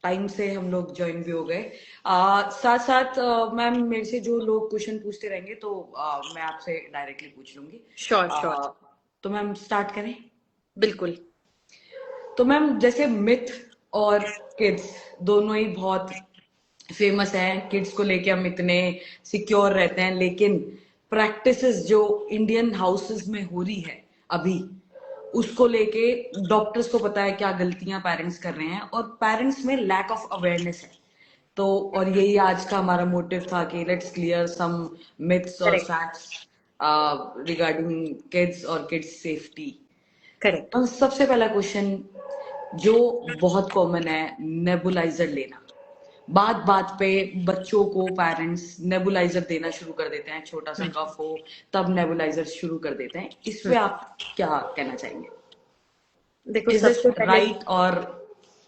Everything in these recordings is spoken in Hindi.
टाइम से हम लोग ज्वाइन भी हो गए। साथ साथ मैम मेरे से जो लोग क्वेश्चन पूछते रहेंगे तो मैं आपसे डायरेक्टली पूछ लूंगी। श्योर श्योर, तो मैम स्टार्ट करें। बिल्कुल। तो मैम जैसे मिथ और किड्स दोनों ही बहुत फेमस हैं। किड्स को लेके हम इतने सिक्योर रहते हैं, लेकिन प्रैक्टिसेस जो इंडियन हाउसेस में हो रही है अभी, उसको लेके डॉक्टर्स को पता है क्या गलतियां पेरेंट्स कर रहे हैं, और पेरेंट्स में लैक ऑफ अवेयरनेस है। तो और यही आज का हमारा मोटिव था कि लेट्स क्लियर सम मिथ्स और करेक्ट फैक्ट्स रिगार्डिंग किड्स और किड्स सेफ्टी। करेक्ट। तो सबसे पहला क्वेश्चन जो बहुत कॉमन है, नेबुलाइजर लेना। बात बात पे बच्चों को पेरेंट्स नेबुलाइजर देना शुरू कर देते हैं। छोटा सा कफ हो तब नेबुलाइजर शुरू कर देते हैं। इस पे आप क्या कहना चाहेंगे? देखो इज सबसे दिस पहले, राइट और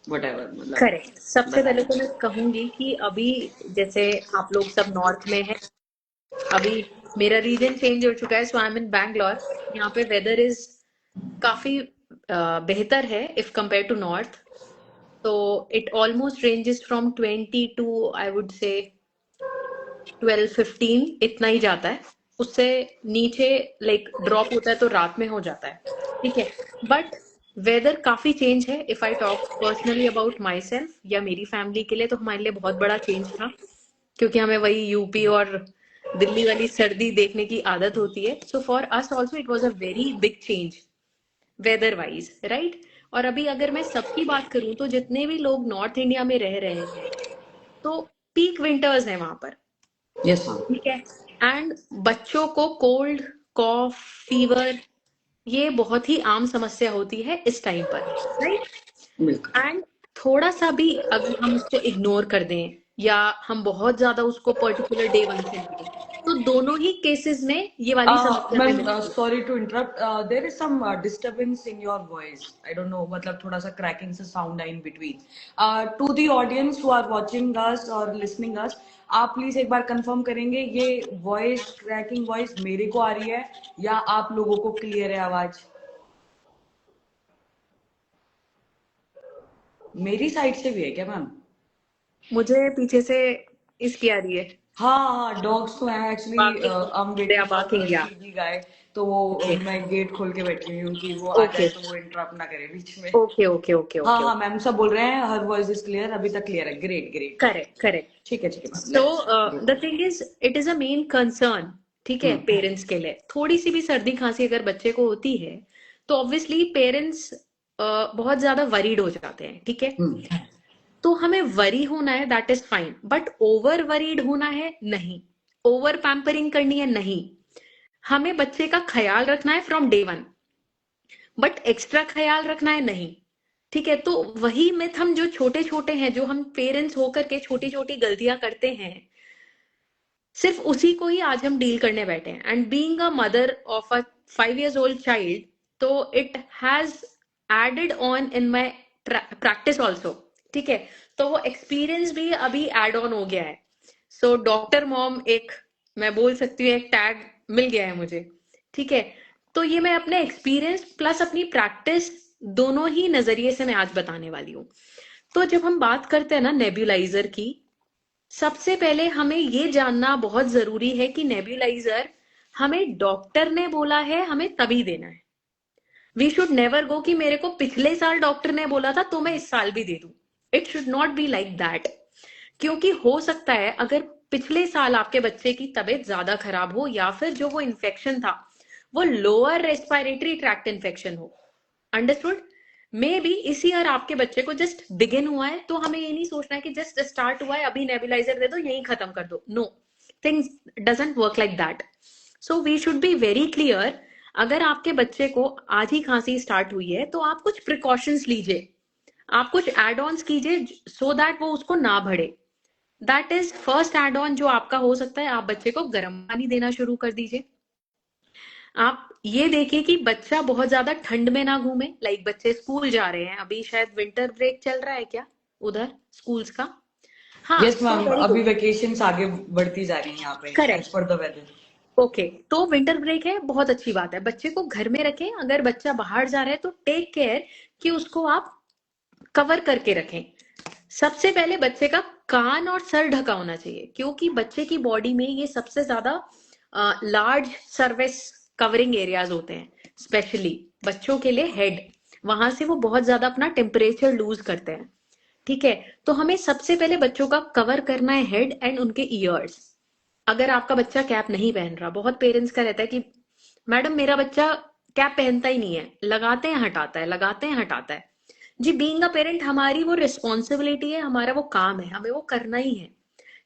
व्हाटएवर, मतलब करेक्ट, सबसे पहले तो बताएं। मैं कहूंगी कि अभी जैसे आप लोग सब नॉर्थ में हैं, अभी मेरा रीजन चेंज हो चुका है, सो आई एम इन बैंगलोर। यहाँ पे वेदर इज काफी बेहतर है इफ कंपेयर टू नॉर्थ। तो it almost ranges from 20 to I would say 12-15, इतना ही जाता है। उससे नीचे लाइक ड्रॉप होता है तो रात में हो जाता है, ठीक है। बट वेदर काफी चेंज है। If I talk personally about my self या मेरी फैमिली के लिए, तो हमारे लिए बहुत बड़ा चेंज था, क्योंकि हमें वही यूपी और दिल्ली वाली सर्दी देखने की आदत होती है। So for us also it was a very big change weather wise, right. और अभी अगर मैं सबकी बात करूं तो जितने भी लोग नॉर्थ इंडिया में रह रहे हैं, तो पीक विंटर्स है वहां पर, यस मैम। ठीक है। एंड बच्चों को कोल्ड, कॉफ, फीवर, ये बहुत ही आम समस्या होती है इस टाइम पर, राइट। बिल्कुल। एंड थोड़ा सा भी अगर हम उसको इग्नोर कर दें या हम बहुत ज्यादा उसको पर्टिकुलर डे वन से लें, तो दोनों ही केसेस में ये वाली समस्या हमें मैम मिलेगी। Sorry to interrupt, there is some disturbance in your voice. I don't know, मतलब थोड़ा सा क्रैकिंग से साउंड है in between. To the audience who are watching us और लिसनिंग अस, आप प्लीज एक बार कंफर्म करेंगे ये वॉइस, क्रैकिंग वॉइस मेरे को आ रही है या आप लोगों को क्लियर है आवाज? मेरी साइड से भी है क्या मैम? मुझे पीछे से इसकी आ रही है। हाँ हाँ, डॉग्स तो हैं actually. Barking, I am they waiting are for barking, या शीबी गाय। तो वो ओके मैं गेट खोल के बैठी हुई हूँ कि वो आ जाए ओके तो वो इंटरप्ट ना करे बीच में। ओके ओके ओके हाँ ओके हाँ ओके। मैम, सब बोल रहे हैं हर वॉइस इज क्लियर, अभी तक क्लियर है। Great great. Correct correct. ठीक है ma'am, so let's go. The thing is it is a main concern, ठीक है, हम्म पेरेंट्स के लिए। थोड़ी सी भी सर्दी खांसी अगर बच्चे को होती है, तो ऑब्वियसली पेरेंट्स बहुत ज्यादा वरीड हो जाते हैं, ठीक है। हम्म। तो हमें वरी होना है, that is fine, but over worried होना है नहीं, ओवर पैम्परिंग करनी है नहीं। हमें बच्चे का ख्याल रखना है from day one, but extra ख्याल रखना है नहीं, ठीक है। तो वही मिथ हम जो छोटे छोटे हैं, जो हम पेरेंट्स होकर के छोटी छोटी गलतियां करते हैं, सिर्फ उसी को ही आज हम डील करने बैठे हैं। And being a mother of a 5 years old child, तो it has added on in my practice also, ठीक है। तो वो एक्सपीरियंस भी अभी एड ऑन हो गया है। सो डॉक्टर मॉम एक, मैं बोल सकती हूँ, एक टैग मिल गया है मुझे, ठीक है। तो ये मैं अपने एक्सपीरियंस प्लस अपनी प्रैक्टिस दोनों ही नजरिए से मैं आज बताने वाली हूँ। तो जब हम बात करते हैं ना नेब्यूलाइजर की, सबसे पहले हमें ये जानना बहुत जरूरी है कि नेब्यूलाइजर हमें डॉक्टर ने बोला है, हमें तभी देना है। वी शुड नेवर गो कि मेरे को पिछले साल डॉक्टर ने बोला था तो मैं इस साल भी दे दूं। It should not be like that. क्योंकि हो सकता है अगर पिछले साल आपके बच्चे की तबीयत ज्यादा खराब हो, या फिर जो वो इन्फेक्शन था वो लोअर रेस्पिरेटरी ट्रैक्ट इन्फेक्शन हो, अंडरस्टूड। मे बी इस ईयर आपके बच्चे को जस्ट बिगिन हुआ है, तो हमें ये नहीं सोचना है कि जस्ट स्टार्ट हुआ है अभी नेबुलाइजर दे दो यही खत्म कर दो। No, things doesn't work like that. So we should be very clear. अगर आपके बच्चे को आज ही खांसी स्टार्ट हुई है, तो आप कुछ प्रिकॉशंस लीजिए, आप कुछ एड ऑन्स कीजिए, सो दैट वो उसको ना बढ़े। That is first aid on जो आपका हो सकता है। आप बच्चे को गर्म पानी देना शुरू कर दीजिए। आप ये देखिए कि बच्चा बहुत ज्यादा ठंड में ना घूमे। लाइक बच्चे स्कूल जा रहे हैं, अभी शायद विंटर ब्रेक चल रहा है क्या उधर स्कूल्स का? हाँ, यस तो मैम, वेरी अभी गुड, वेकेशंस आगे बढ़ती जा रही हैं यहाँ पे एज करेक्ट, पर द वेदर। ओके। तो विंटर ब्रेक है, बहुत अच्छी बात है, बच्चे को घर में रखें। अगर बच्चा बाहर जा रहा है तो टेक केयर कि उसको आप कवर करके रखें। सबसे पहले बच्चे का कान और सर ढका होना चाहिए, क्योंकि बच्चे की बॉडी में ये सबसे ज्यादा लार्ज सर्विस कवरिंग एरियाज होते हैं, स्पेशली बच्चों के लिए हेड, वहां से वो बहुत ज्यादा अपना टेम्परेचर लूज करते हैं। ठीक है, तो हमें सबसे पहले बच्चों का कवर करना है हेड एंड उनके ईयर्स। अगर आपका बच्चा कैप नहीं पहन रहा, बहुत पेरेंट्स का रहता है कि मैडम मेरा बच्चा कैप पहनता ही नहीं है, लगाते हैं हटाता है, लगाते हैं हटाता है। जी, बीइंग अ पेरेंट हमारी वो रिस्पॉन्सिबिलिटी है, हमारा वो काम है, हमें वो करना ही है।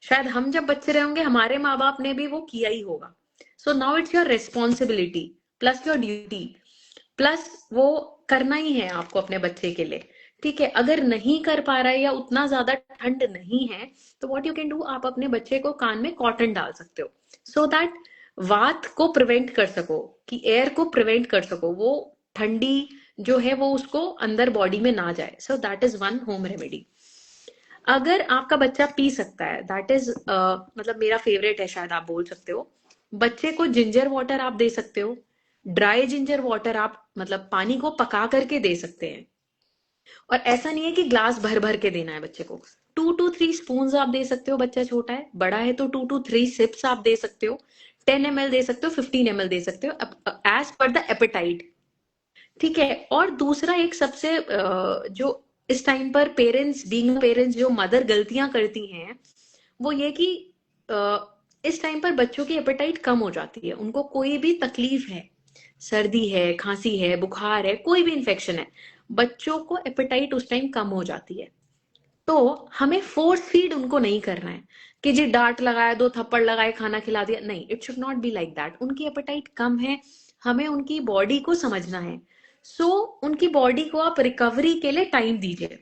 शायद हम जब बच्चे रहे होंगे हमारे माँ बाप ने भी वो किया ही होगा। So now it's your responsibility plus your duty, plus वो करना ही है आपको अपने बच्चे के लिए। ठीक है, अगर नहीं कर पा रहा है या उतना ज्यादा ठंड नहीं है, तो व्हाट यू कैन डू, आप अपने बच्चे को कान में कॉटन डाल सकते हो, सो दैट वात को प्रिवेंट कर सको, कि एयर को प्रिवेंट कर सको, वो ठंडी जो है वो उसको अंदर बॉडी में ना जाए। सो that is one home remedy. अगर आपका बच्चा पी सकता है, दैट इज मतलब मेरा फेवरेट है, शायद आप बोल सकते हो, बच्चे को जिंजर वाटर आप दे सकते हो। ड्राई जिंजर वाटर आप मतलब पानी को पका करके दे सकते हैं, और ऐसा नहीं है कि ग्लास भर भर के देना है बच्चे को। 2 to 3 स्पून आप दे सकते हो, बच्चा छोटा है, बड़ा है तो 2 to 3 सिप्स आप दे सकते हो, 10 ml दे सकते हो, 15 ml दे सकते हो, एज पर द एपेटाइट। ठीक है, और दूसरा एक सबसे जो इस टाइम पर पेरेंट्स, बीइंग पेरेंट्स, जो मदर गलतियां करती हैं वो ये कि इस टाइम पर बच्चों की एपेटाइट कम हो जाती है, उनको कोई भी तकलीफ है, सर्दी है, खांसी है, बुखार है, कोई भी इन्फेक्शन है, बच्चों को एपेटाइट उस टाइम कम हो जाती है। तो हमें फोर्स फीड उनको नहीं करना है कि जी डांट लगाया, 2 थप्पड़ लगाए, खाना खिला दिया, नहीं, it should not be like that. उनकी एपेटाइट कम है, हमें उनकी बॉडी को समझना है। सो उनकी बॉडी को आप रिकवरी के लिए टाइम दीजिए।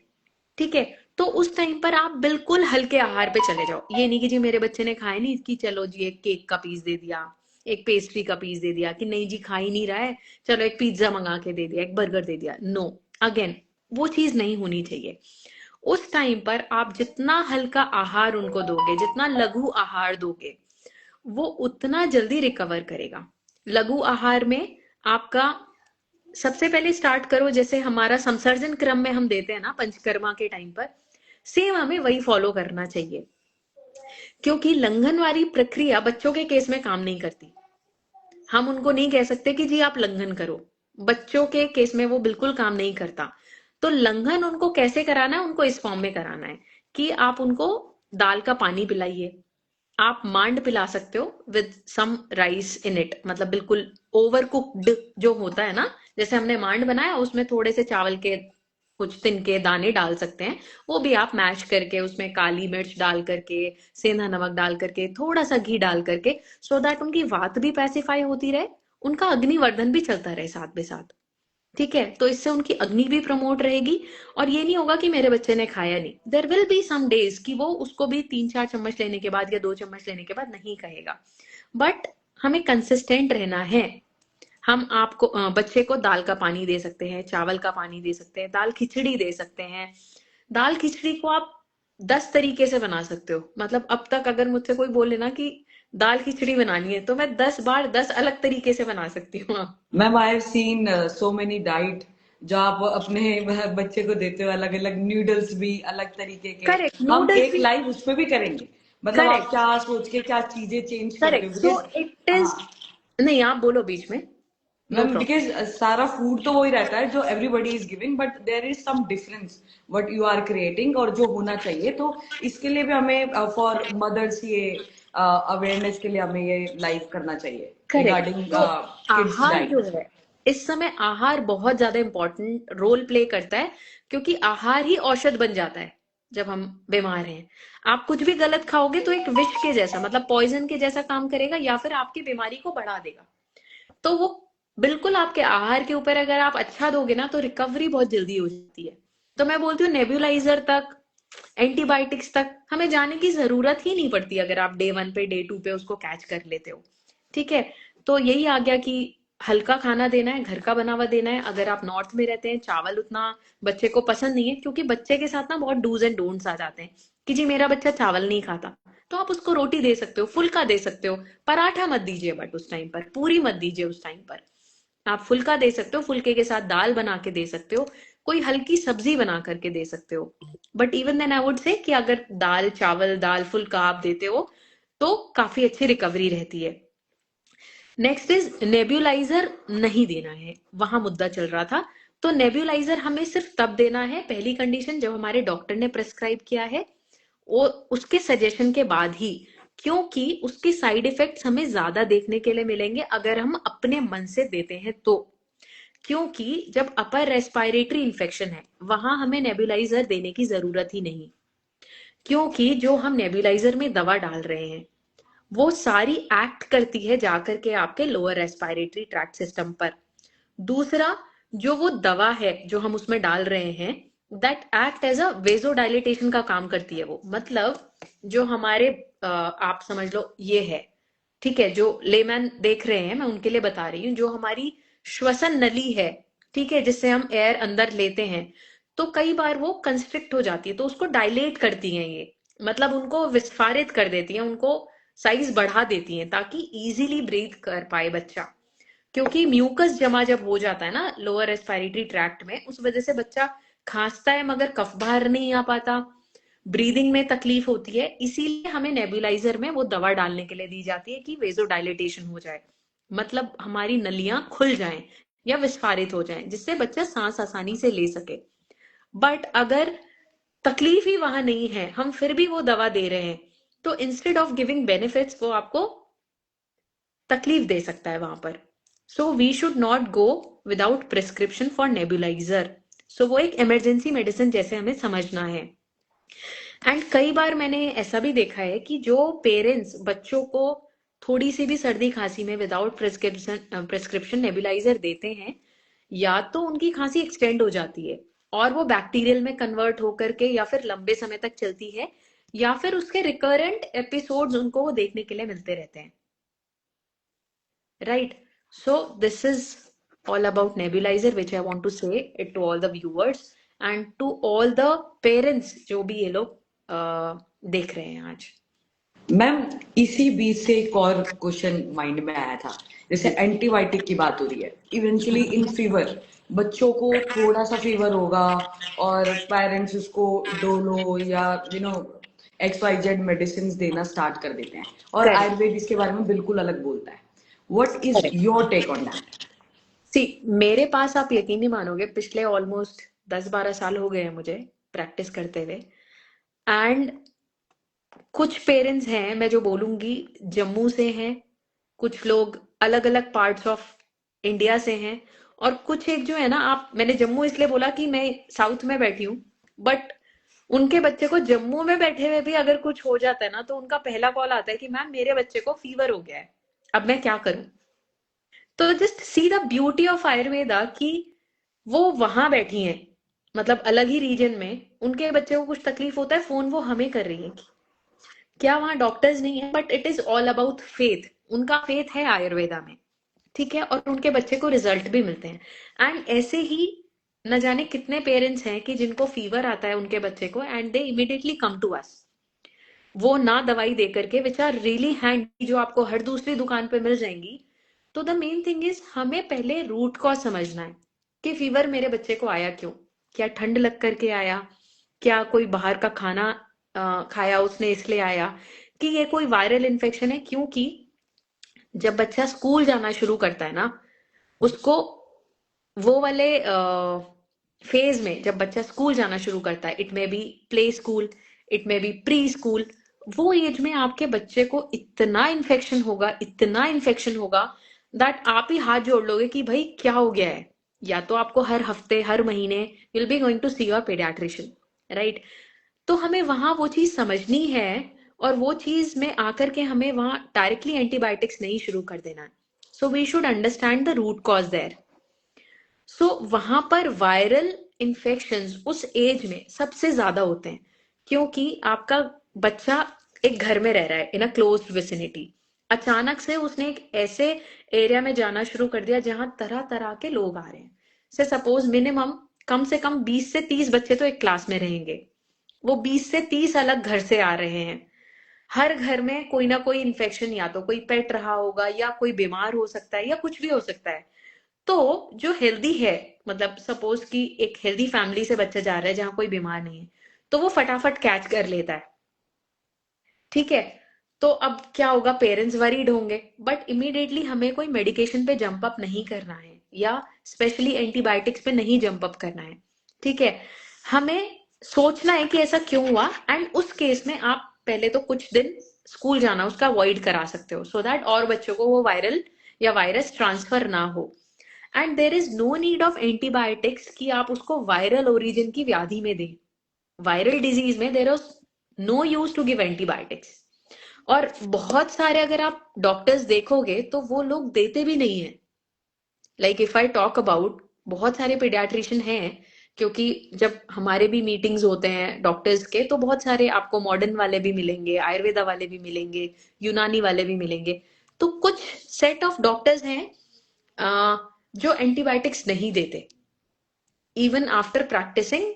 ठीक है, तो उस टाइम पर आप बिल्कुल हल्के आहार पे चले जाओ। ये नहीं कि जी मेरे बच्चे ने खाया नहीं, कि चलो जी एक केक का पीस दे दिया, एक पेस्ट्री का पीस दे दिया, कि नहीं जी खा ही नहीं रहा है, चलो एक पिज्जा मंगा के दे दिया, एक बर्गर दे दिया। नो, अगेन वो चीज नहीं होनी चाहिए। उस टाइम पर आप जितना हल्का आहार उनको दोगे, जितना लघु आहार दोगे, वो उतना जल्दी रिकवर करेगा। लघु आहार में आपका सबसे पहले स्टार्ट करो, जैसे हमारा संसर्जन क्रम में हम देते हैं ना पंचकर्मा के टाइम पर, सेम हमें वही फॉलो करना चाहिए, क्योंकि लंघन वाली प्रक्रिया बच्चों के केस में काम नहीं करती। हम उनको नहीं कह सकते कि जी आप लंघन करो, बच्चों के केस में वो बिल्कुल काम नहीं करता। तो लंघन उनको कैसे कराना है, उनको इस फॉर्म में कराना है कि आप उनको दाल का पानी पिलाइए, आप मांड पिला सकते हो with some rice in it, मतलब बिल्कुल ओवर कुक्ड जो होता है ना, जैसे हमने मांड बनाया उसमें थोड़े से चावल के कुछ तिनके दाने डाल सकते हैं, वो भी आप मैश करके उसमें काली मिर्च डाल करके, सेंधा नमक डाल करके, थोड़ा सा घी डाल करके, सो दैट उनकी वात भी पैसिफाई होती रहे, उनका अग्निवर्धन भी चलता रहे साथ में साथ। ठीक है, तो इससे उनकी अग्नि भी प्रमोट रहेगी, और ये नहीं होगा कि मेरे बच्चे ने खाया नहीं। There will be some days कि वो उसको भी 3-4 चम्मच लेने के बाद या 2 चम्मच लेने के बाद नहीं कहेगा, बट हमें कंसिस्टेंट रहना है। हम आपको बच्चे को दाल का पानी दे सकते हैं, चावल का पानी दे सकते हैं, दाल खिचड़ी दे सकते हैं। दाल खिचड़ी को आप 10 तरीके से बना सकते हो, मतलब अब तक अगर मुझसे कोई बोले ना कि दाल खिचड़ी बनानी है, तो मैं 10 बार 10 अलग तरीके से बना सकती हूँ। Ma'am I have seen so many diet जो आप अपने बच्चे को देते हो, अलग अलग नूडल्स भी अलग तरीके के। करेक्ट, हम नूडल्स एक भी। लाइव उस पे भी करेंगे, मतलब आप करेक्ट, क्या सोच के क्या चीजें चेंज करते करेक्ट, हो, सो बिकॉज इट इज, हाँ नहीं आप बोलो बीच में, नो मैम, बिकॉज सारा फूड तो वही रहता है जो everybody is giving, but there is some difference what you are creating और जो होना चाहिए। तो इसके लिए भी हमें फॉर मदर्स ये अवेयरनेस के लिए हमें ये लाइव करना चाहिए करेक्ट। रिगार्डिंग तो किड्स आहार जो डाइट। है, इस समय आहार बहुत ज्यादा इंपॉर्टेंट रोल प्ले करता है, क्योंकि आहार ही औषध बन जाता है जब हम बीमार हैं। आप कुछ भी गलत खाओगे तो एक विष के जैसा, मतलब पॉइजन के जैसा काम करेगा, या फिर आपकी बीमारी को बढ़ा देगा। तो वो बिल्कुल आपके आहार के ऊपर अगर आप अच्छा दोगे ना, तो रिकवरी बहुत जल्दी हो जाती है। तो मैं बोलती हूँ नेब्यूलाइजर तक, एंटीबायोटिक्स तक हमें जाने की जरूरत ही नहीं पड़ती, अगर आप डे 1 पे डे 2 पे उसको कैच कर लेते हो। ठीक है, तो यही आ गया कि हल्का खाना देना है, घर का बना हुआ देना है। अगर आप नॉर्थ में रहते हैं, चावल उतना बच्चे को पसंद नहीं है, क्योंकि बच्चे के साथ ना बहुत डूज एंड डोंट्स आ जाते हैं कि जी मेरा बच्चा चावल नहीं खाता, तो आप उसको रोटी दे सकते हो, फुल्का दे सकते हो, पराठा मत दीजिए, बट उस टाइम पर पूरी मत दीजिए। उस टाइम पर आप फुल्का दे सकते हो, फुल्के के साथ दाल बना के दे सकते हो, कोई हल्की सब्जी बना करके दे सकते हो, but even then I would say कि अगर दाल चावल, दाल फुल कार्ब देते हो तो काफी अच्छी रिकवरी रहती है। नेक्स्ट इज नेब्यूलाइजर नहीं देना है, वहां मुद्दा चल रहा था। तो नेब्यूलाइजर हमें सिर्फ तब देना है, पहली कंडीशन, जब हमारे डॉक्टर ने प्रेस्क्राइब किया है और उसके सजेशन के बाद ही, क्योंकि उसके साइड इफेक्ट्स हमें ज्यादा देखने के लिए मिलेंगे अगर हम अपने मन से देते हैं तो। क्योंकि जब अपर रेस्पिरेटरी इन्फेक्शन है वहां हमें नेब्यूलाइजर देने की जरूरत ही नहीं, क्योंकि जो हम नेब्यूलाइजर में दवा डाल रहे हैं वो सारी एक्ट करती है जाकर के आपके लोअर रेस्पिरेटरी ट्रैक्ट सिस्टम पर। दूसरा, जो वो दवा है जो हम उसमें डाल रहे हैं, दैट एक्ट एज अ वेजोडाइलेटेशन का काम करती है वो। मतलब जो हमारे आप समझ लो ये है, ठीक है, जो लेमैन देख रहे हैं मैं उनके लिए बता रही हूँ, जो हमारी श्वसन नली है, ठीक है, जिससे हम एयर अंदर लेते हैं, तो कई बार वो कंस्ट्रिक्ट हो जाती है, तो उसको डायलेट करती हैं ये, मतलब उनको विस्फारित कर देती हैं, उनको साइज बढ़ा देती हैं ताकि इजीली ब्रीथ कर पाए बच्चा। क्योंकि म्यूकस जमा जब हो जाता है ना लोअर रेस्पिरेटरी ट्रैक्ट में, उस वजह से बच्चा खांसता है मगर कफ बाहर नहीं आ पाता, ब्रीदिंग में तकलीफ होती है, इसीलिए हमें नेबुलाइजर में वो दवा डालने के लिए दी जाती है कि वेजोडाइलेटेशन हो जाए, मतलब हमारी नलियां खुल जाएं या विस्फारित हो जाएं, जिससे बच्चा सांस आसानी से ले सके। बट अगर तकलीफ ही वहां नहीं है, हम फिर भी वो दवा दे रहे हैं, तो इंस्टेड ऑफ गिविंग बेनिफिट्स वो आपको तकलीफ दे सकता है वहां पर। So we should not go without prescription for nebulizer. So वो एक इमरजेंसी मेडिसिन जैसे हमें समझना है। एंड कई बार मैंने ऐसा भी देखा है कि जो पेरेंट्स बच्चों को थोड़ी सी भी सर्दी खांसी में विदाउट प्रिस्क्रिप्शन नेबुलाइजर देते हैं, या तो उनकी खांसी एक्सटेंड हो जाती है और वो बैक्टीरियल में कन्वर्ट होकर के या फिर लंबे समय तक चलती है, या फिर उसके रिकरेंट एपिसोड्स उनको वो देखने के लिए मिलते रहते हैं, right? So this is all about nebulizer which I want to say it to all the viewers and to all the parents जो भी ये लोग देख रहे हैं आज। मैम इसी बीच से एक और क्वेश्चन माइंड में आया था, जैसे एंटीबायोटिक की बात हो रही है, इवेंचुअली इन फीवर बच्चों को थोड़ा सा फीवर होगा और पेरेंट्स उसको डोलो या XYZ मेडिसिन देना स्टार्ट कर देते हैं, और आयुर्वेद इसके बारे में बिल्कुल अलग बोलता है। What is your take on that? See, मेरे पास आप यकीन नहीं मानोगे, पिछले ऑलमोस्ट 10-12 साल हो गए हैं मुझे प्रैक्टिस करते हुए, एंड कुछ पेरेंट्स हैं, मैं जो बोलूंगी जम्मू से हैं, कुछ लोग अलग अलग पार्ट्स ऑफ इंडिया से हैं, और कुछ एक जो है ना, आप, मैंने जम्मू इसलिए बोला कि मैं साउथ में बैठी हूँ, बट उनके बच्चे को जम्मू में बैठे हुए भी अगर कुछ हो जाता है ना, तो उनका पहला कॉल आता है कि मैम मेरे बच्चे को फीवर हो गया है, अब मैं क्या करूं? तो just see the beauty of Ayurveda कि वो वहां बैठी हैं, मतलब अलग ही रीजन में, उनके बच्चे को कुछ तकलीफ होता है, फोन वो हमें कर रही है। क्या वहां डॉक्टर्स नहीं है? But it is all about faith, उनका फेथ है आयुर्वेदा में, ठीक है, और उनके बच्चे को रिजल्ट भी मिलते हैं। एंड ऐसे ही न जाने कितने पेरेंट्स हैं कि जिनको फीवर आता है उनके बच्चे को, and they immediately come to us, वो ना दवाई दे करके, विच आर रियली हैंडी, जो आपको हर दूसरी दुकान पे मिल जाएंगी। तो द मेन थिंग इज हमें पहले रूट कॉज समझना है कि फीवर मेरे बच्चे को आया क्यों, क्या ठंड लग करके आया, क्या कोई बाहर का खाना खाया उसने इसलिए आया, कि ये कोई वायरल इन्फेक्शन है। क्योंकि जब बच्चा स्कूल जाना शुरू करता है ना, उसको वो वाले फेज में, जब बच्चा स्कूल जाना शुरू करता है, it may be play school, it may be pre school, वो एज में आपके बच्चे को इतना इन्फेक्शन होगा, इतना इन्फेक्शन होगा, दैट आप ही हाथ जोड़ लोगे कि भाई क्या हो गया है। या तो आपको हर हफ्ते हर महीने will be going to see your paediatrician, right? तो हमें वहां वो चीज समझनी है, और वो चीज में आकर के हमें वहां डायरेक्टली एंटीबायोटिक्स नहीं शुरू कर देना है। So we should understand the root cause there. So वहां पर वायरल इन्फेक्शंस उस एज में सबसे ज्यादा होते हैं, क्योंकि आपका बच्चा एक घर में रह रहा है इन अ क्लोज्ड विसिनिटी, अचानक से उसने एक ऐसे एरिया में जाना शुरू कर दिया जहां तरह तरह के लोग आ रहे हैं। से सपोज मिनिमम कम से कम 20 से 30 बच्चे तो एक क्लास में रहेंगे, वो 20 से 30 अलग घर से आ रहे हैं, हर घर में कोई ना कोई इन्फेक्शन, या तो कोई पेट रहा होगा, या कोई बीमार हो सकता है, या कुछ भी हो सकता है। तो जो हेल्दी है, मतलब सपोज कि एक हेल्दी फैमिली से बच्चा जा रहा है जहां कोई बीमार नहीं है, तो वो फटाफट कैच कर लेता है, ठीक है। तो अब क्या होगा, पेरेंट्स वरीड होंगे, बट इमीडिएटली हमें कोई मेडिकेशन पे जंप अप नहीं करना है, या स्पेशली एंटीबायोटिक्स पे नहीं जंप अप करना है, ठीक है। हमें सोचना है कि ऐसा क्यों हुआ, एंड उस केस में आप पहले तो कुछ दिन स्कूल जाना उसका अवॉइड करा सकते हो, सो दैट और बच्चों को वो वायरल या वायरस ट्रांसफर ना हो। And there is no need of antibiotics कि आप उसको वायरल ओरिजिन की व्याधि में दें। वायरल डिजीज में there is no use to give antibiotics. और बहुत सारे अगर आप डॉक्टर्स देखोगे तो वो लोग देते भी नहीं है। Like if I talk about, बहुत सारे पीडियाट्रिशियन हैं, क्योंकि जब हमारे भी मीटिंग्स होते हैं डॉक्टर्स के, तो बहुत सारे आपको मॉडर्न वाले भी मिलेंगे, आयुर्वेदा वाले भी मिलेंगे, यूनानी वाले भी मिलेंगे। तो कुछ सेट ऑफ डॉक्टर्स हैं जो एंटीबायोटिक्स नहीं देते, even after practising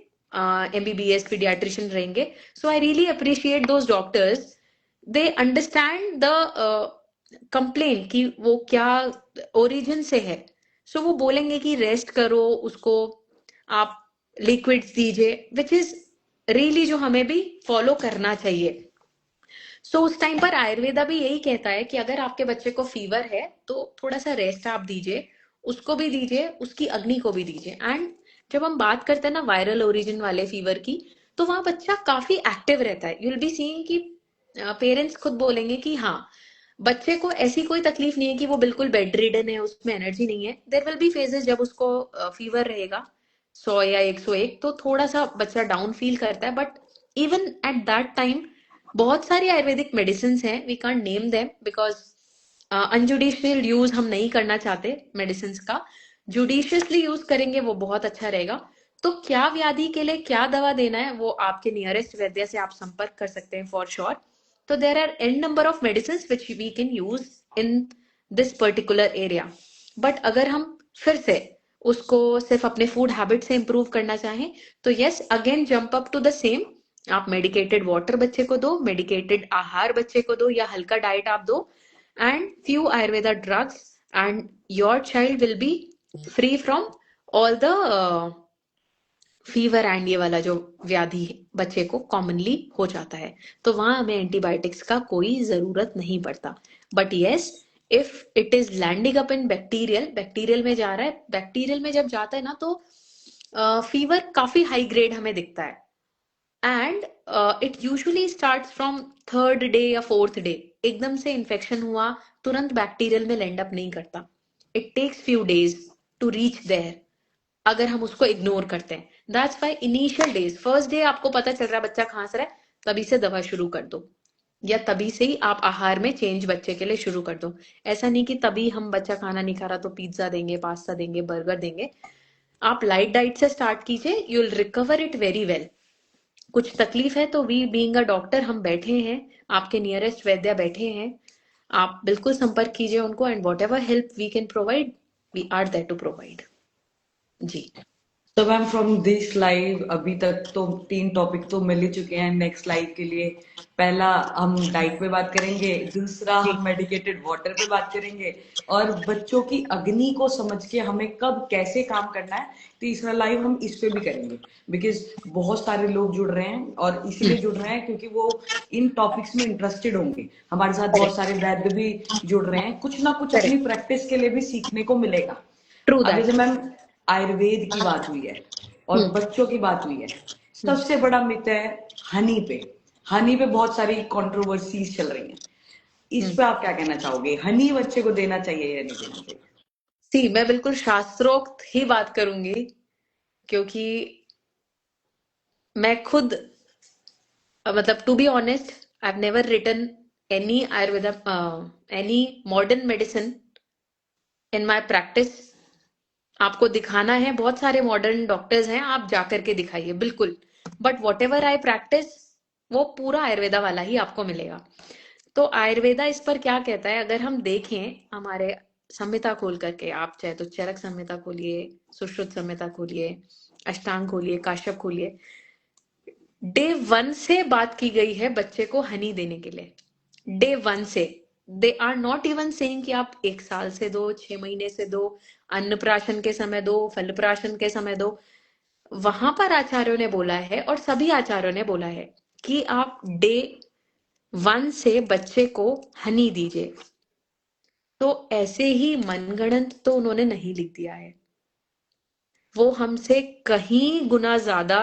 MBBS paediatrician रहेंगे। So I really appreciate those doctors, they understand the complain कि वो क्या ओरिजिन से है। सो वो बोलेंगे कि रेस्ट करो उसको, आप लिक्विड्स दीजिए, विच इज रियली जो हमें भी फॉलो करना चाहिए। सो उस टाइम पर आयुर्वेदा भी यही कहता है कि अगर आपके बच्चे को फीवर है तो थोड़ा सा रेस्ट आप दीजिए, उसको भी दीजिए, उसकी अग्नि को भी दीजिए। एंड जब हम बात करते हैं ना वायरल ओरिजिन वाले फीवर की, तो वहां बच्चा काफी एक्टिव रहता है। यू विल बी सीइंग कि पेरेंट्स खुद बोलेंगे कि हाँ, बच्चे को ऐसी कोई तकलीफ नहीं है कि वो बिल्कुल बेड रिडन है, उसमें एनर्जी नहीं है। देर विल बी फेजेस जब उसको फीवर रहेगा 100 या 101, तो थोड़ा सा बच्चा डाउन फील करता है, but even at that time बहुत सारी आयुर्वेदिक मेडिसिन हैं, we can't name them because unjudicial use हम नहीं करना चाहते मेडिसिन का। जुडिशियसली यूज करेंगे वो बहुत अच्छा रहेगा। तो क्या व्याधि के लिए क्या दवा देना है वो आपके नियरेस्ट वैद्य से आप संपर्क कर सकते हैं फॉर श्योर। तो there are an number of medicine which we can use in this particular area. But अगर हम फिर से उसको सिर्फ अपने फूड हैबिट से इंप्रूव करना चाहें, तो yes, again jump up to the same. आप मेडिकेटेड वाटर बच्चे को दो, मेडिकेटेड आहार बच्चे को दो, या हल्का डाइट आप दो, and few Ayurveda drugs, and your child will be free from all the fever and ये वाला जो व्याधि बच्चे को कॉमनली हो जाता है। तो वहां हमें एंटीबायोटिक्स का कोई जरूरत नहीं पड़ता। But yes, if it is landing up in bacterial में जा रहा है, बैक्टीरियल में जब जाता है ना, तो फीवर काफी हाई ग्रेड हमें दिखता है, and it usually starts from third day या फोर्थ डे। एकदम से इन्फेक्शन हुआ तुरंत बैक्टीरियल में लैंड अप नहीं करता, it takes few days to reach there, अगर हम उसको इग्नोर करते हैं। That's why initial days, first day आपको पता चल रहा है बच्चा खांस रहा है, तभी से दवा शुरू कर दो, या तभी से ही आप आहार में चेंज बच्चे के लिए शुरू कर दो। ऐसा नहीं कि तभी हम बच्चा खाना नहीं खा रहा तो पिज्जा देंगे, पास्ता देंगे, बर्गर देंगे। आप लाइट डाइट से स्टार्ट कीजिए, you will recover it very well. कुछ तकलीफ है तो वी बीइंग अ डॉक्टर हम बैठे हैं, आपके नियरेस्ट वैद्य बैठे हैं, आप बिल्कुल संपर्क कीजिए उनको, and whatever help we can provide, we are there to provide. जी। तो मैम फ्रॉम दिस लाइव अभी तक तो 3 टॉपिक तो मिल ही चुके हैं नेक्स्ट लाइव के लिए। पहला हम डाइट पे बात करेंगे, दूसरा जी। हम मेडिकेटेड वाटर पे बात करेंगे, और बच्चों की अग्नि को समझ के हमें कब कैसे काम करना है, तीसरा लाइव हम इस पे भी करेंगे। बिकॉज बहुत सारे लोग जुड़ रहे हैं, और इसीलिए जुड़ रहे हैं क्योंकि वो इन टॉपिक्स में इंटरेस्टेड होंगे। हमारे साथ बहुत सारे वैद्य भी जुड़ रहे हैं, कुछ ना कुछ अपनी करेक्ट। प्रैक्टिस के लिए भी सीखने को मिलेगा। ट्रू अब जैसे दैट। मैम आयुर्वेद की बात हुई है और बच्चों की बात हुई है, सबसे बड़ा मिथ है हनी पे। हनी पे बहुत सारी कंट्रोवर्सीज चल रही हैं, इस पे आप क्या कहना चाहोगे? हनी बच्चे को देना चाहिए या नहीं देना चाहिए? सी, मैं बिल्कुल शास्त्रोक्त ही बात करूंगी, क्योंकि मैं खुद, मतलब to be honest, I have never written any Ayurveda, any modern medicine in my practice. आपको दिखाना है, बहुत सारे मॉडर्न डॉक्टर्स हैं, आप जाकर के दिखाइए बिल्कुल, but what ever I practice वो पूरा आयुर्वेदा वाला ही आपको मिलेगा। तो आयुर्वेदा इस पर क्या कहता है, अगर हम देखें हमारे संहिता खोल करके, आप चाहे तो चरक संहिता खोलिए, सुश्रुत संहिता खोलिए, अष्टांग खोलिए, काश्यप खोलिए, डे 1 से बात की गई है बच्चे को हनी देने के लिए, डे 1 से। They are not even saying कि आप 1 साल से दो, 6 महीने से दो, अन्नप्राशन के समय दो, फलप्राशन के समय दो। वहां पर आचार्यों ने बोला है, और सभी आचार्यों ने बोला है, कि आप डे 1 से बच्चे को हनी दीजिए। तो ऐसे ही मनगढ़ंत तो उन्होंने नहीं लिख दिया है, वो हमसे कहीं गुना ज्यादा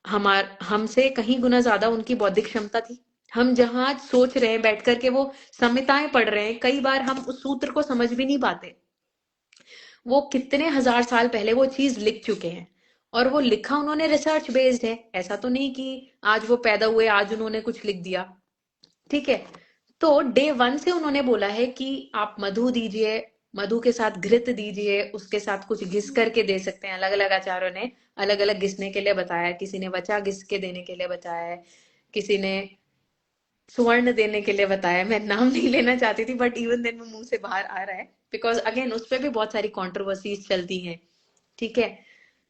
हमसे कहीं गुना ज्यादा उनकी बौद्धिक क्षमता थी। हम जहां सोच रहे हैं बैठ करके वो संहिताएं पढ़ रहे हैं, कई बार हम उस सूत्र को समझ भी नहीं पाते। वो कितने हजार साल पहले वो चीज लिख चुके हैं, और वो लिखा उन्होंने रिसर्च बेस्ड है। ऐसा तो नहीं कि आज वो पैदा हुए आज उन्होंने कुछ लिख दिया, ठीक है। तो डे 1 से उन्होंने बोला है कि आप मधु दीजिए, मधु के साथ घृत दीजिए, उसके साथ कुछ घिस करके दे सकते हैं। अलग अलग आचार्यों ने अलग अलग घिसने के लिए बताया है। किसी ने वचा घिस के देने के लिए बताया है, किसी ने स्वर्ण देने के लिए बताया। मैं नाम नहीं लेना चाहती थी, बट इवन देन वो मुंह से बाहर आ रहा है, बिकॉज अगेन उस पर भी बहुत सारी कॉन्ट्रोवर्सीज चलती हैं, ठीक है।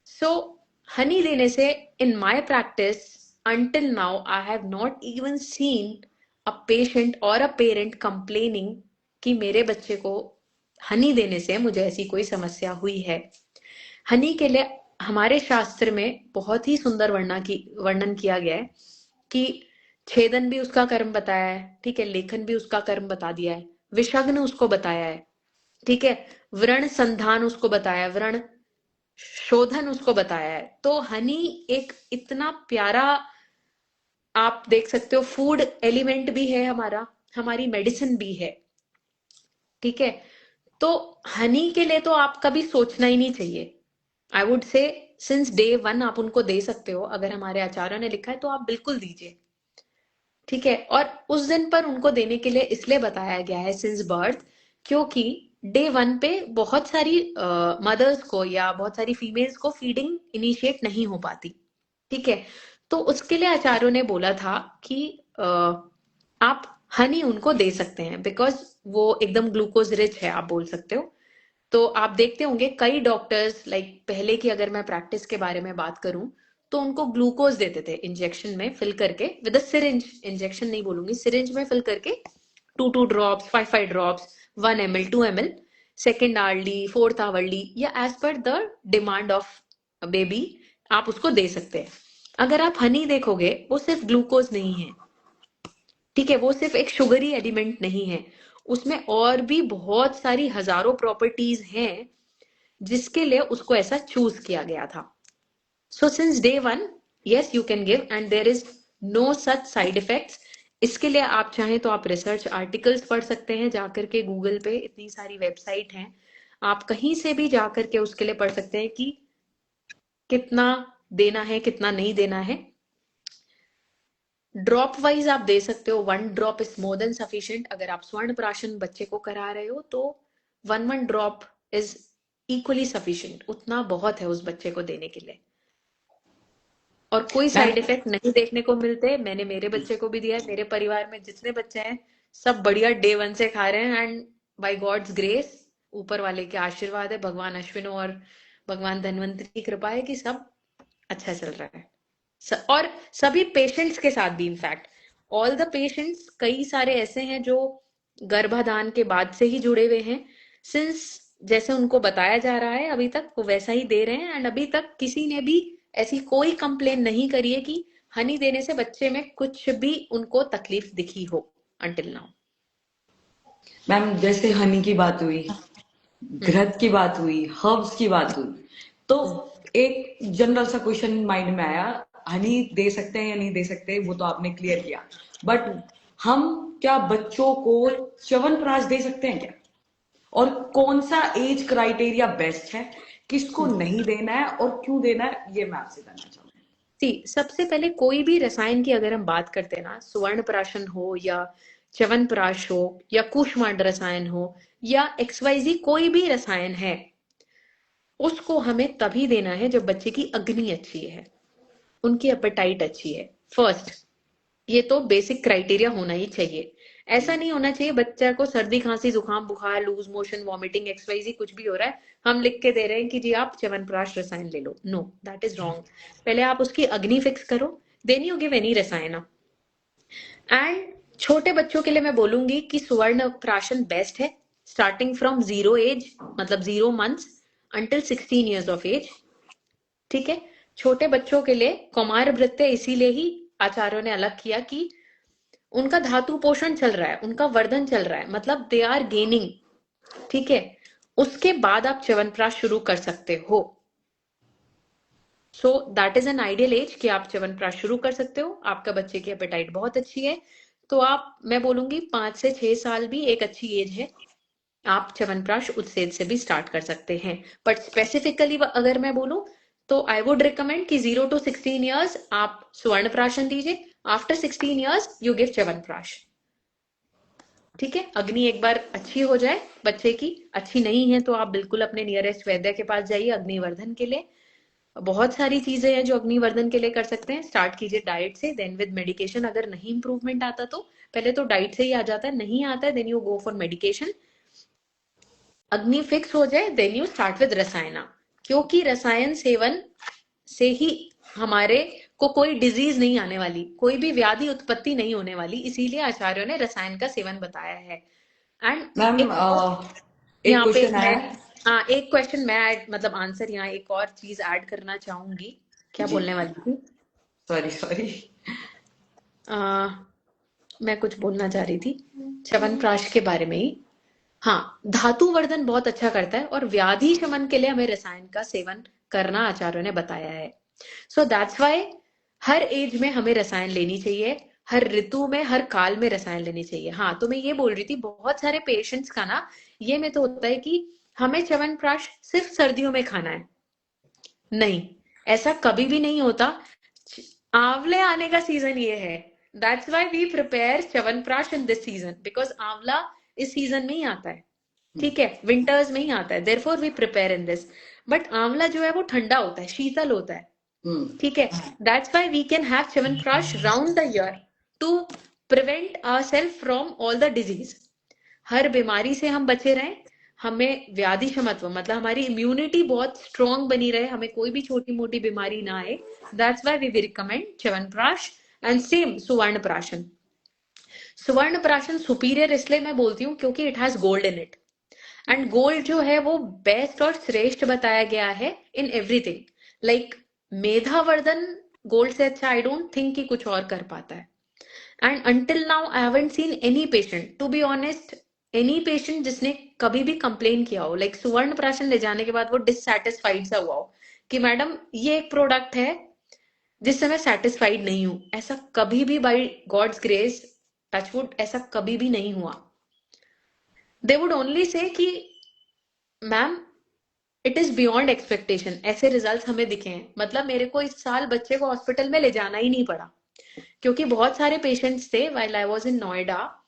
सो हनी देने से, इन my practice until now I have not even seen a patient or a parent complaining कि मेरे बच्चे को हनी देने से मुझे ऐसी कोई समस्या हुई है। हनी के लिए हमारे शास्त्र में बहुत ही सुंदर वर्णन किया गया है कि छेदन भी उसका कर्म बताया है, ठीक है, लेखन भी उसका कर्म बता दिया है, विषग्न उसको बताया है, ठीक है, व्रण संधान उसको बताया, व्रण शोधन उसको बताया है। तो हनी एक इतना प्यारा, आप देख सकते हो, फूड एलिमेंट भी है हमारा, हमारी मेडिसिन भी है, ठीक है। तो हनी के लिए तो आप कभी सोचना ही नहीं चाहिए। आई वुड से सिंस डे 1 आप उनको दे सकते हो। अगर हमारे आचार्य ने लिखा है तो आप बिल्कुल दीजिए, ठीक है। और उस दिन पर उनको देने के लिए इसलिए बताया गया है सिंस बर्थ, क्योंकि डे 1 पे बहुत सारी मदर्स को या बहुत सारी फीमेल्स को फीडिंग इनिशिएट नहीं हो पाती, ठीक है। तो उसके लिए आचार्यों ने बोला था कि आप हनी उनको दे सकते हैं, बिकॉज वो एकदम ग्लूकोज रिच है, आप बोल सकते हो। तो आप देखते होंगे कई डॉक्टर्स, लाइक पहले की अगर मैं प्रैक्टिस के बारे में बात करूं, तो उनको ग्लूकोज देते थे इंजेक्शन में फिल करके, विद अ सिरिंज, इंजेक्शन नहीं बोलूंगी, सिरिंज में फिल करके 2 2 drops, 5 5 drops, 1 ml, 2 ml, second hourly, fourth hourly, या as per the demand of baby आप उसको दे सकते हैं। अगर आप हनी देखोगे, वो सिर्फ ग्लूकोज नहीं है, ठीक है, वो सिर्फ एक शुगरी एलिमेंट नहीं है, उसमें और भी बहुत सारी हजारों प्रॉपर्टीज हैं जिसके लिए उसको ऐसा चूज किया गया था। So since day 1 yes you can give and there is no such side effects. इसके लिए आप चाहें तो आप रिसर्च आर्टिकल्स पढ़ सकते हैं जाकर के, गूगल पे इतनी सारी वेबसाइट हैं, आप कहीं से भी जाकर के उसके लिए पढ़ सकते हैं कि कितना देना है कितना नहीं देना है। ड्रॉप वाइज आप दे सकते हो, 1 drop is more than sufficient. अगर आप स्वर्ण प्राशन बच्चे को करा रहे हो तो 1 ड्रॉप इज इक्वली सफिशिएंट, उतना बहुत है उस बच्चे को देने के लिए। और कोई मैम साइड इफेक्ट नहीं देखने को मिलते। मैंने मेरे बच्चे को भी दिया है, मेरे परिवार में जितने बच्चे हैं सब बढ़िया डे 1 से खा रहे हैं, एंड बाय गॉड्स ग्रेस, ऊपर वाले के आशीर्वाद है, भगवान अश्विनो और भगवान धनवंतरी की कृपा है कि सब अच्छा चल रहा है। और सभी पेशेंट्स के साथ भी, इनफैक्ट ऑल द पेशेंट्स, कई सारे ऐसे हैं जो गर्भाधान के बाद से ही जुड़े हुए हैं। सिंस जैसे उनको बताया जा रहा है अभी तक वो वैसा ही दे रहे हैं, एंड अभी तक किसी ने भी ऐसी कोई कंप्लेन नहीं करी है कि हनी देने से बच्चे में कुछ भी उनको तकलीफ दिखी हो अंटिल नाउ। मैम जैसे हनी की बात हुई, घृत की बात हुई, हर्ब्स की बात हुई, तो एक जनरल सा क्वेश्चन माइंड में आया, हनी दे सकते हैं या नहीं दे सकते, वो तो आपने क्लियर किया, बट हम क्या बच्चों को च्यवनप्राश दे सकते हैं क्या? और कौन सा एज क्राइटेरिया बेस्ट है, किसको नहीं देना है और क्यों देना है, ये मैं आपसे जानना चाहूंगी। सबसे पहले कोई भी रसायन की अगर हम बात करते हैं ना, सुवर्ण प्राशन हो या च्यवनप्राश हो या कूष्मांड रसायन हो या XYZ कोई भी रसायन है, उसको हमें तभी देना है जब बच्चे की अग्नि अच्छी है, उनकी एपेटाइट अच्छी है फर्स्ट। ये तो बेसिक क्राइटेरिया होना ही चाहिए। ऐसा नहीं होना चाहिए बच्चा को सर्दी खांसी जुकाम बुखार लूज मोशन वॉमिटिंग XYZ कुछ भी हो रहा है, हम लिख के दे रहे हैं कि जी आप च्यवनप्राश रसायन ले लो। No, that is wrong. पहले आप उसकी अग्नि फिक्स करो, then you give any rasayana. And छोटे बच्चों के लिए मैं बोलूंगी कि सुवर्ण प्राशन बेस्ट है, स्टार्टिंग फ्रॉम 0 एज, मतलब 0 months until 16 years of age. ठीक है, छोटे बच्चों के लिए कौमार भृत्य इसीलिए ही आचार्यों ने अलग किया कि उनका धातु पोषण चल रहा है, उनका वर्धन चल रहा है, मतलब दे आर गेनिंग। ठीक है, उसके बाद आप च्यवनप्राश शुरू कर सकते हो। सो that is an ideal age कि आप च्यवनप्राश शुरू कर सकते हो। आपका बच्चे की एपेटाइट बहुत अच्छी है, तो आप, मैं बोलूंगी 5 से 6 साल भी एक अच्छी एज है, आप च्यवनप्राश उस एज से भी स्टार्ट कर सकते हैं। बट स्पेसिफिकली अगर मैं बोलूं तो आई वुड रिकमेंड कि 0 to 16 ईयर्स आप स्वर्ण प्राशन दीजिए, after 16 years you give chyawanprash. ठीक है, अग्नि एक बार अच्छी हो जाए बच्चे की, अच्छी नहीं है तो आप बिल्कुल अपने नियरेस्ट वैद्य के पास जाइए अग्निवर्धन के लिए। बहुत सारी चीजें हैं जो अग्निवर्धन के लिए कर सकते हैं। स्टार्ट कीजिए डाइट से, देन विद मेडिकेशन। अगर नहीं इंप्रूवमेंट आता तो पहले तो डाइट से ही आ जाता है, नहीं आता है then you go for medication. अग्नि फिक्स हो जाए then you start with rasayana, क्योंकि रसायन सेवन से ही हमारे को कोई डिजीज नहीं आने वाली, कोई भी व्याधि उत्पत्ति नहीं होने वाली, इसीलिए आचार्यों ने रसायन का सेवन बताया है। एंड मैम एक एक यहाँ पे क्वेश्चन मैं, है। हाँ एक क्वेश्चन मैं मतलब आंसर यहाँ एक और चीज ऐड करना चाहूंगी। क्या जी, बोलने वाली थी? Sorry sorry. मैं कुछ बोलना चाह रही थी च्यवनप्राश के बारे में ही। हाँ, धातु वर्धन बहुत अच्छा करता है और व्याधि शमन के लिए हमें रसायन का सेवन करना आचार्यों ने बताया है। सो दैट्स वाई हर एज में हमें रसायन लेनी चाहिए, हर ऋतु में, हर काल में रसायन लेनी चाहिए। हाँ, तो मैं ये बोल रही थी बहुत सारे पेशेंट्स का ना ये में तो होता है कि हमें च्यवनप्राश सिर्फ सर्दियों में खाना है। नहीं, ऐसा कभी भी नहीं होता। आंवले आने का सीजन ये है, that's why we prepare chyawanprash in this season, because आंवला इस सीजन में ही आता है। ठीक है, विंटर्स में ही आता है, therefore we prepare in this. But आंवला जो है वो ठंडा होता है, शीतल होता है। ठीक है, that's why we can have Chyawanprash round the year to prevent ourselves from all the disease. हर बीमारी से हम बचे रहें, हमें व्याधि क्षमत्व मतलब हमारी इम्यूनिटी बहुत स्ट्रांग बनी रहे, हमें कोई भी छोटी मोटी बीमारी ना आए। That's why we recommend chyawanprash and same suvarna prashan. सुवर्ण प्राशन सुपीरियर इसलिए मैं बोलती हूँ क्योंकि it has gold in it, and gold जो है वो बेस्ट और श्रेष्ठ बताया गया है इन एवरीथिंग। लाइक मेधावर्धन गोल्ड से अच्छा आई डोंट थिंक कि कुछ और कर पाता है। And until now I haven't seen any patient, to be honest, any patient जिसने कभी भी कंप्लेन किया हो, लाइक सुवर्ण प्राशन ले जाने के बाद वो डिससेटिस्फाइड सा हुआ हो कि मैडम ये एक प्रोडक्ट है जिससे मैं सेटिस्फाइड नहीं हूं, ऐसा कभी भी बाय गॉड्स ग्रेस, टचवुड, ऐसा कभी भी नहीं हुआ। दे वुड ओनली से कि ma'am it is beyond expectation, ऐसे रिजल्ट्स हमें दिखे हैं। मतलब मेरे को इस साल बच्चे को हॉस्पिटल में ले जाना ही नहीं पड़ा, क्योंकि बहुत सारे पेशेंट्स थे while I was in Noida,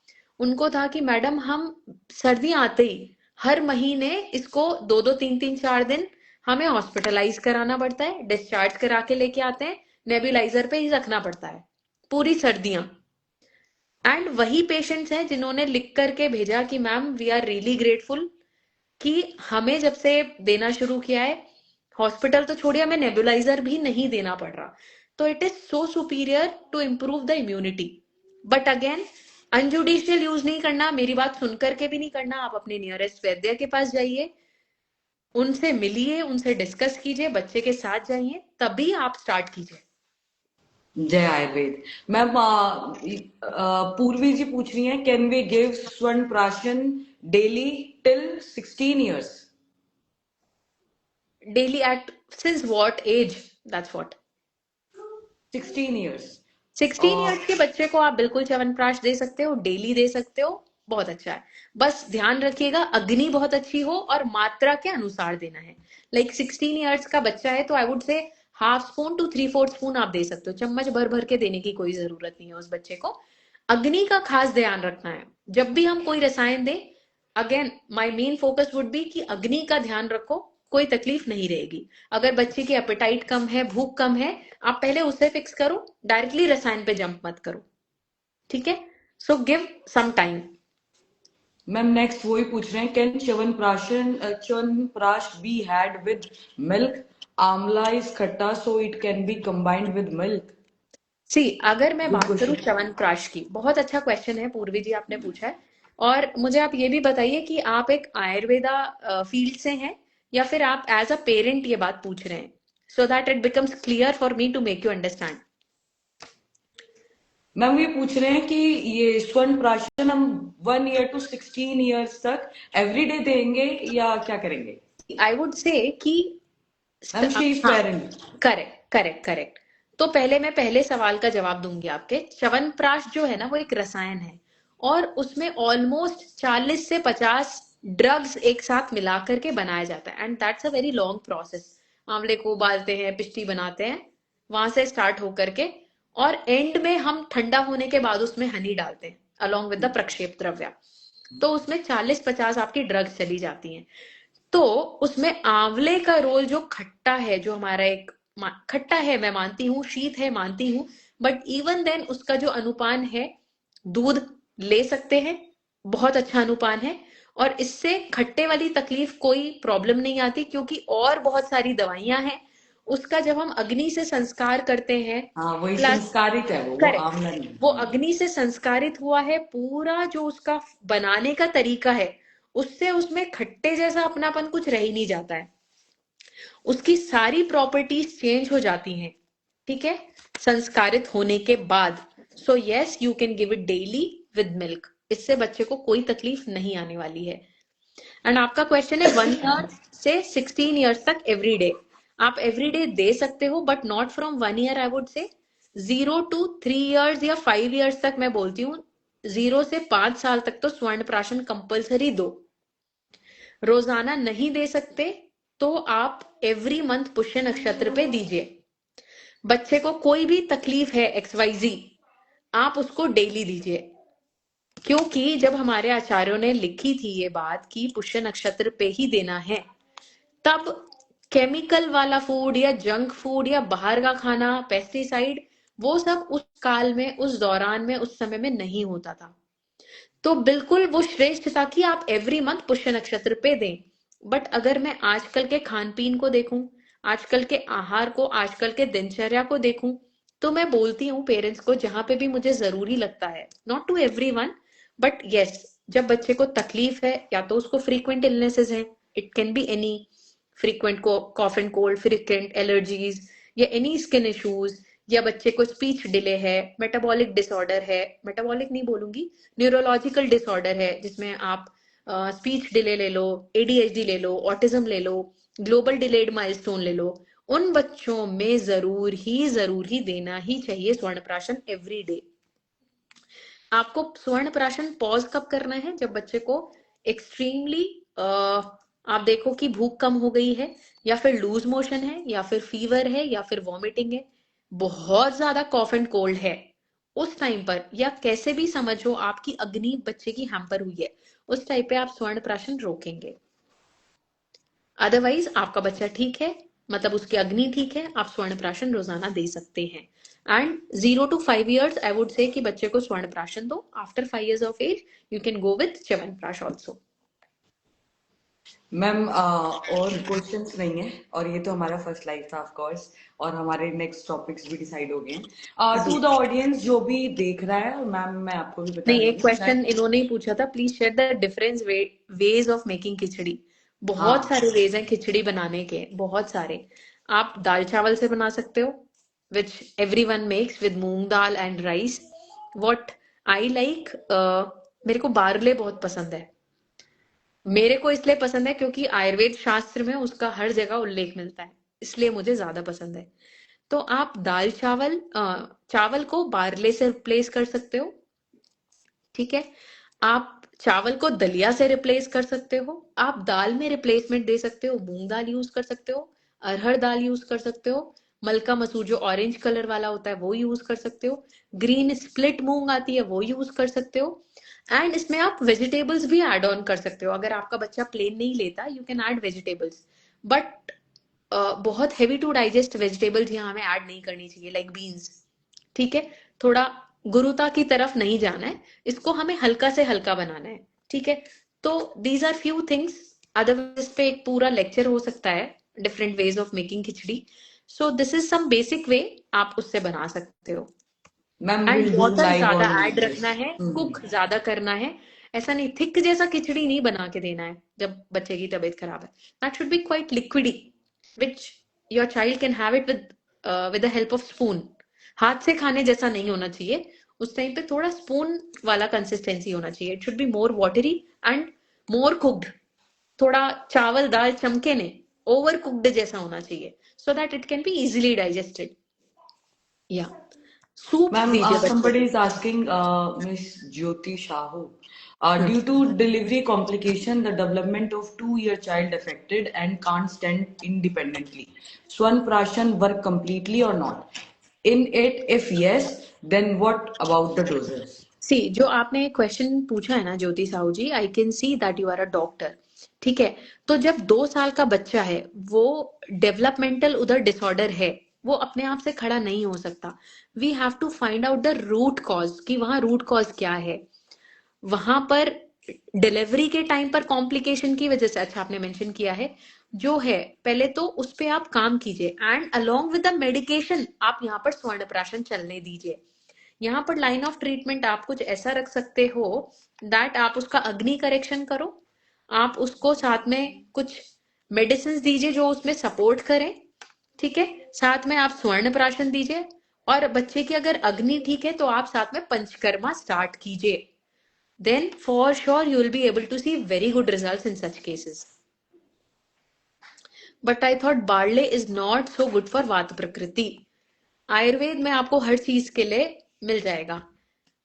उनको था कि मैडम हम सर्दी आते ही हर महीने इसको 2-2 3-3 4 दिन हमें हॉस्पिटलाइज कराना पड़ता है, डिस्चार्ज करा के लेके आते हैं, नेबुलाइजर पे ही रखना पड़ता है पूरी सर्दियां। एंड वही पेशेंट्स हैं जिन्होंने लिख करके भेजा कि ma'am we are really grateful कि हमें जब से देना शुरू किया है, हॉस्पिटल तो छोड़िए हमें नेबुलाइजर भी नहीं देना पड़ रहा। तो it is so superior to improve the immunity. But again unjudicial use नहीं करना, मेरी बात सुन करके भी नहीं करना। आप अपने नियरेस्ट वैद्य के पास जाइए, उनसे मिलिए, उनसे डिस्कस कीजिए, बच्चे के साथ जाइए, तभी आप स्टार्ट कीजिए। जय आयुर्वेद। मैम पूर्वी जी पूछ रही हैं, कैन वी गिव स्वर्ण प्राशन daily till 16 years? Daily at since what age? That's what 16 years. 16 years के बच्चे को आप बिल्कुल च्यवनप्राश दे सकते हो, डेली दे सकते हो, बहुत अच्छा है। बस ध्यान रखिएगा अग्नि बहुत अच्छी हो और मात्रा के अनुसार देना है। लाइक 16 ईयर्स का बच्चा है तो आई वुड से ½ स्पून to 3/4 स्पून आप दे सकते हो, चम्मच भर भर के देने की कोई जरूरत नहीं है उस बच्चे को। अग्नि का खास ध्यान रखना है जब भी हम कोई रसायन दें। Again my main focus would be कि अग्नि का ध्यान रखो, कोई तकलीफ नहीं रहेगी। अगर बच्चे की एपेटाइट कम है, भूख कम है, आप पहले उसे फिक्स करो, डायरेक्टली रसायन पे जंप मत करो। ठीक है, so give some time. Ma'am next वही पूछ रहे हैं, can Chyawanprash be had with milk? Amla is खट्टा so it can be combined with milk. See अगर मैं गुड बात करूं क्वेश्चन। च्यवनप्राश की, बहुत अच्छा क्वेश्चन है पूर्वी जी आपने पूछा है। और मुझे आप ये भी बताइए कि आप एक आयुर्वेदा फील्ड से हैं या फिर आप एज अ पेरेंट ये बात पूछ रहे हैं, so that it becomes clear for me to make you understand. Ma'am ये पूछ रहे हैं कि ये स्वर्ण प्राशन हम 1 ईयर टू 16 ईयर्स तक एवरीडे देंगे या क्या करेंगे? आई वुड से कि मैम शी इज हाँ, पेरेंट। Correct correct correct. तो पहले मैं पहले सवाल का जवाब दूंगी आपके। च्यवनप्राश जो है ना वो एक रसायन है, और उसमें ऑलमोस्ट 40 से 50 ड्रग्स एक साथ मिला करके बनाया जाता है, and that's a very long process. आंवले को उबालते हैं, पिष्टी बनाते हैं, वहां से स्टार्ट होकर के, और एंड में हम ठंडा होने के बाद उसमें हनी डालते हैं अलॉन्ग विद द प्रक्षेप द्रव्य। तो उसमें 40-50 आपकी ड्रग्स चली जाती हैं। तो उसमें आंवले का रोल जो खट्टा है, जो हमारा एक खट्टा है मैं मानती हूँ, शीत है मानती हूँ, बट इवन देन उसका जो अनुपान है, दूध ले सकते हैं, बहुत अच्छा अनुपान है, और इससे खट्टे वाली तकलीफ कोई प्रॉब्लम नहीं आती, क्योंकि और बहुत सारी दवाइयां हैं। उसका जब हम अग्नि से संस्कार करते हैं, हाँ वही प्लस संस्कारित है वो करेक्ट, आमला नहीं। वो अग्नि से संस्कारित हुआ है, पूरा जो उसका बनाने का तरीका है, उससे उसमें खट्टे जैसा अपनापन कुछ रह ही नहीं जाता है, उसकी सारी प्रॉपर्टीज चेंज हो जाती हैं, ठीक है, संस्कारित होने के बाद। So yes, you can give it daily with milk, इससे बच्चे को कोई तकलीफ नहीं आने वाली है। एंड आपका क्वेश्चन है 1 ईयर से 16 ईयर्स तक एवरी डे। आप एवरी डे दे सकते हो, but not from 1 year, I would से 0 to 3 ईयर्स या 5 ईयर्स तक मैं बोलती हूँ। 0 से 5 साल तक तो स्वर्ण प्राशन कंपल्सरी दो। रोजाना नहीं दे सकते तो आप एवरी मंथ पुष्य नक्षत्र पे दीजिए। बच्चे को कोई भी तकलीफ है XYZ, आप उसको डेली दीजिए, क्योंकि जब हमारे आचार्यों ने लिखी थी ये बात कि पुष्य नक्षत्र पे ही देना है, तब केमिकल वाला फूड या जंक फूड या बाहर का खाना, पेस्टिसाइड, वो सब उस काल में, उस दौरान में, उस समय में नहीं होता था। तो बिल्कुल वो श्रेष्ठ था कि आप एवरी मंथ पुष्य नक्षत्र पे दें। बट अगर मैं आजकल के खान पीन को देखूं, आजकल के आहार को, आजकल के दिनचर्या को देखूं, तो मैं बोलती हूँ पेरेंट्स को, जहां पे भी मुझे जरूरी लगता है, not to everyone, but yes, जब बच्चे को तकलीफ है, या तो उसको फ्रीक्वेंट इलनेसेस है, it can be any frequent cough and cold, frequent allergies, या एनी स्किन इश्यूज, या बच्चे को स्पीच डिले है, मेटाबॉलिक डिसऑर्डर है, मेटाबॉलिक नहीं बोलूंगी, न्यूरोलॉजिकल डिसऑर्डर है, जिसमें आप स्पीच डिले ले लो, ADHD ले लो, ऑटिज्म ले लो, ग्लोबल डिलेड माइलस्टोन ले लो, उन बच्चों में जरूर ही देना ही चाहिए स्वर्ण प्राशन एवरी डे। आपको स्वर्ण प्राशन पॉज कब करना है? जब बच्चे को एक्सट्रीमली आप देखो कि भूख कम हो गई है, या फिर लूज मोशन है, या फिर फीवर है, या फिर वॉमिटिंग है, बहुत ज्यादा कॉफ एंड कोल्ड है, उस टाइम पर, या कैसे भी समझो आपकी अग्नि बच्चे की हैम्पर हुई है, उस टाइप पे आप स्वर्ण प्राशन रोकेंगे। अदरवाइज आपका बच्चा ठीक है, मतलब उसकी अग्नि ठीक है, आप स्वर्ण प्राशन रोजाना दे सकते हैं। And 0 to 5 years I would say कि बच्चे को स्वर्ण प्राशन दो। After 5 years of age you can go with chyawanprash also. Ma'am और क्वेश्चंस नहीं है, और ये तो हमारा फर्स्ट लाइव था ऑफ कोर्स, और हमारे नेक्स्ट टॉपिक्स भी डिसाइड हो गए हैं। जी टू द ऑडियंस जो भी देख रहा है, और मैम मैं आपको भी बता नहीं, रही एक हूँ क्वेश्चन दैट इन्होंने ही पूछा था, please share the difference ways of making khichdi. बहुत हाँ सारे वेज हैं खिचड़ी बनाने के, बहुत सारे। आप दाल चावल से बना सकते हो, which everyone makes with moong dal and rice. What I like, मेरे को बारले बहुत पसंद है। मेरे को इसलिए पसंद है क्योंकि आयुर्वेद शास्त्र में उसका हर जगह उल्लेख मिलता है, इसलिए मुझे ज्यादा पसंद है। तो आप दाल चावल, चावल को बारले से रिप्लेस कर सकते हो, ठीक है। आप चावल को दलिया से रिप्लेस कर सकते हो, आप दाल में रिप्लेसमेंट दे सकते हो, मूंग दाल यूज कर सकते हो, अरहर दाल यूज कर सकते हो, मलका मसूर जो ऑरेंज कलर वाला होता है वो यूज कर सकते हो, ग्रीन स्प्लिट मूंग आती है वो यूज कर सकते हो। एंड इसमें आप वेजिटेबल्स भी ऐड ऑन कर सकते हो, अगर आपका बच्चा प्लेन नहीं लेता you can add vegetables, but बहुत हैवी टू डाइजेस्ट वेजिटेबल्स यहाँ हमें ऐड नहीं करनी चाहिए, लाइक बीन्स, ठीक है। थोड़ा गुरुता की तरफ नहीं जाना है, इसको हमें हल्का से हल्का बनाना है, ठीक है। तो these are few things, otherwise पे एक पूरा लेक्चर हो सकता है, different ways of making khichdi. So this is some basic way, आप उससे बना सकते हो। Ma'am and will do water live ज्यादा ऑन ऐड दिस। रखना है, कुक ज्यादा करना है। ऐसा नहीं थिक जैसा खिचड़ी नहीं बना के देना है जब बच्चे की तबीयत खराब है। That should be quite liquidy, which your child can have it with the help of spoon. हाथ से खाने जैसा नहीं होना चाहिए, उस टाइम पे थोड़ा स्पून वाला कंसिस्टेंसी होना चाहिए। It should be more watery and more cooked, थोड़ा चावल दाल चमके ने ओवर कुक्ड जैसा होना चाहिए, सो that it can be easily digested. या सूप्स Ma'am, दीजिए बच्चे somebody को। is asking, Miss Jyoti Shahu, हाँ। due to delivery complication, the development of 2-year child affected and can't stand independently. Swan Prashan work completely or not? In it, if yes, then what about the doses? सी जो आपने क्वेश्चन पूछा है ना Jyoti Sahu ji, I can see that you are a doctor. ठीक है, तो जब 2 साल का बच्चा है, वो डेवलपमेंटल उधर डिसऑर्डर है, वो अपने आप से खड़ा नहीं हो सकता। We have to find out the root cause कि वहां रूट कॉज क्या है। वहां पर डिलीवरी के टाइम पर कॉम्प्लिकेशन की वजह से, अच्छा आपने मेंशन किया है, जो है पहले तो उस पे आप काम कीजिए and along with the medication आप यहाँ पर स्वर्णप्राशन चलने दीजिए। यहाँ पर लाइन ऑफ ट्रीटमेंट आप कुछ ऐसा रख सकते हो दैट आप उसका अग्नि करेक्शन करो, आप उसको साथ में कुछ मेडिसिन दीजिए जो उसमें सपोर्ट करें। ठीक है, साथ में आप स्वर्ण प्राशन दीजिए, और बच्चे की अगर अग्नि ठीक है तो आप साथ में पंचकर्मा स्टार्ट कीजिए। then for sure you will be able to see very good results in such cases. But I thought barley is not so good for वात प्रकृति। आयुर्वेद में आपको हर चीज के लिए मिल जाएगा।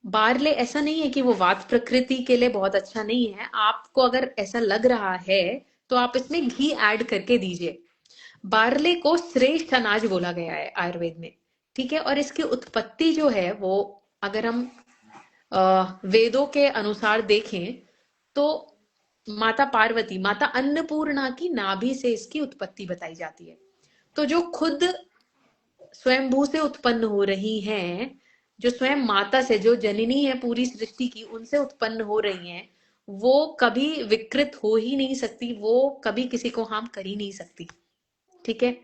बार्ले ऐसा नहीं है कि वो वात प्रकृति के लिए बहुत अच्छा नहीं है। आपको अगर ऐसा लग रहा है तो आप इसमें घी ऐड करके दीजिए। बार्ले को श्रेष्ठ अनाज बोला गया है आयुर्वेद में। ठीक है, और इसकी उत्पत्ति जो है वो, अगर हम वेदों के अनुसार देखें तो माता पार्वती, माता अन्नपूर्णा की नाभि से इसकी उत्पत्ति बताई जाती है। तो जो खुद स्वयंभू से उत्पन्न हो रही हैं, जो स्वयं माता से, जो जननी है पूरी सृष्टि की, उनसे उत्पन्न हो रही हैं, वो कभी विकृत हो ही नहीं सकती, वो कभी किसी को हार्म कर ही नहीं सकती। ठीक है,